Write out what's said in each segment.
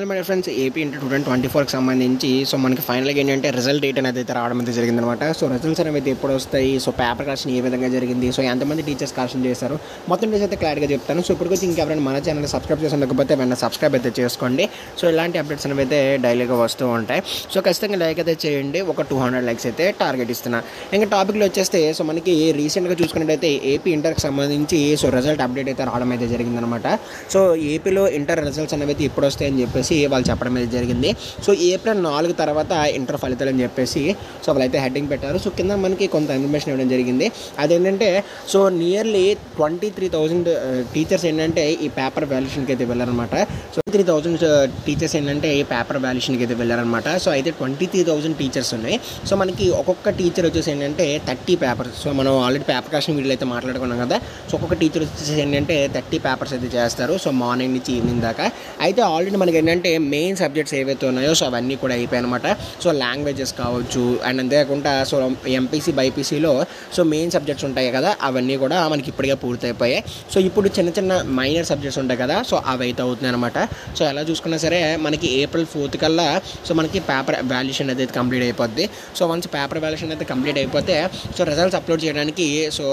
Final my friends AP inter 2024కి సంబంధించి so మనకి ఫైనల్గా ఏంటంటే రిజల్ట్ డేట్ అనేది అయితే రావడం అయితే జరిగిందనమాట. సో రిజల్ట్స్ అనేవి ఎప్పుడు వస్తాయి, సో పేపర్ కరెక్షన్ ఏ విధంగా జరిగింది, సో ఎంతమంది టీచర్స్ కరెక్షన్ చేశారు, మొత్తం డీటెయిల్స్ అయితే క్లారిటీగా చెప్తాను. సో ఇప్పటికొచ్చి ఇంకెవరైనా మన ఛానల్ సబ్స్క్రైబ్ చేసి ఉండకపోతే వెంటనే సబ్స్క్రైబ్ అయితే చేసుకోండి. సో ఇలాంటి అప్డేట్స్ అనేవి అయితే డైలీగా వస్తూ ఉంటాయి. సో ఖచ్చితంగా లైక్ అయితే చేయండి. ఒక 200 లైక్స్ అయితే టార్గెట్ ఇస్తున్నా. ఇంకా టాపిక్లో వచ్చేస్తే సో మనకి రీసెంట్గా చూసుకున్నట్టయితే ఏపీ ఇంటర్కి సంబంధించి సో రిజల్ట్ అప్డేట్ అయితే రావడం అయితే జరిగిందనమాట. సో ఏపీలో ఇంటర్ రిజల్ట్స్ అనేవి ఇప్పుడు వస్తాయని చెప్పేసి వాళ్ళు చెప్పడం అయితే జరిగింది. సో ఏప్రిల్ 4 తర్వాత ఇంటర్ ఫలితాలు అని చెప్పేసి సో వాళ్ళైతే హెడ్డింగ్ పెట్టారు. సో కింద మనకి కొంత ఇన్ఫర్మేషన్ ఇవ్వడం జరిగింది. అదేంటంటే సో నియర్లీ 23,000 టీచర్స్ ఏంటంటే ఈ పేపర్ వాల్యుయేషన్కి అయితే వెళ్ళారనమాట. సో 23,000 టీచర్స్ ఏంటంటే ఈ పేపర్ వాల్యుయేషన్కి అయితే వెళ్ళారనమాట. సో అయితే 23,000 టీచర్స్ ఉన్నాయి. సో మనకి ఒక్కొక్క టీచర్ వచ్చేసి ఏంటంటే 30 పేపర్స్. సో మనం ఆల్రెడీ పేపర్ కరెక్షన్ వీడియోలో అయితే మాట్లాడుకున్నాం కదా. సో ఒక్కొక్క టీచర్ వచ్చేసి ఏంటంటే 30 పేపర్స్ అయితే చేస్తారు. సో మార్నింగ్ నుంచి ఈవినింగ్ దాకా. అయితే ఆల్రెడీ మనకి ఏంటంటే మెయిన్ సబ్జెక్ట్స్ ఏవైతే ఉన్నాయో సో అవన్నీ కూడా అయిపోయాయి అనమాట. సో లాంగ్వేజెస్ కావచ్చు అండ్ అంతేకాకుండా సో ఎంపీసీ బైపీసీలో సో మెయిన్ సబ్జెక్ట్స్ ఉంటాయి కదా, అవన్నీ కూడా మనకి ఇప్పటికే పూర్తయిపోయాయి. సో ఇప్పుడు చిన్న చిన్న మైనర్ సబ్జెక్ట్స్ ఉంటాయి కదా, సో అవి అయితే అవుతున్నాయి అనమాట. సో ఎలా చూసుకున్నా సరే మనకి ఏప్రిల్ 4 కల్లా సో మనకి పేపర్ వాల్యుయేషన్ అయితే కంప్లీట్ అయిపోద్ది. సో వన్స్ పేపర్ వాల్యుయేషన్ అయితే కంప్లీట్ అయిపోతే సో రిజల్ట్స్ అప్లోడ్ చేయడానికి సో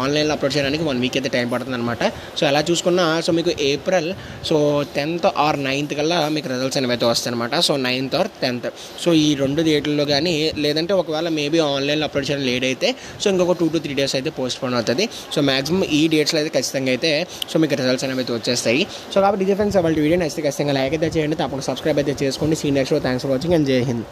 ఆన్లైన్లో అప్లోడ్ చేయడానికి 1 వీక్ అయితే టైం పడుతుంది అనమాట. సో ఎలా చూసుకున్నా సో మీకు April so 10th are 9th కల్లా మీకు రిజల్ట్స్ అనేవి అయితే వస్తాయి అనమాట. So 9th are 10th so ఈ 2 డేట్లలో కానీ లేదంటే ఒకవేళ మేబీ ఆన్లైన్లో అప్లోడ్ చేయడం లేట్ అయితే సో ఇంకొక 2 to 3 days అయితే పోస్ట్ పోన్ అవుతుంది. సో మాక్సిమం ఈ డేట్స్లో అయితే ఖచ్చితంగా అయితే సో మీకు రిజల్ట్స్ అనేవి అయితే వచ్చేస్తాయి. సో కాబట్టి డిఫరెన్స్ వాళ్ళ వీడియో నచ్చితే ఖచ్చితంగా లైక్ అయితే చేయండి, తప్పకుండా సబ్స్క్రైబ్ అయితే చేసుకోండి. See next. Thanks for watching and Jai Hind.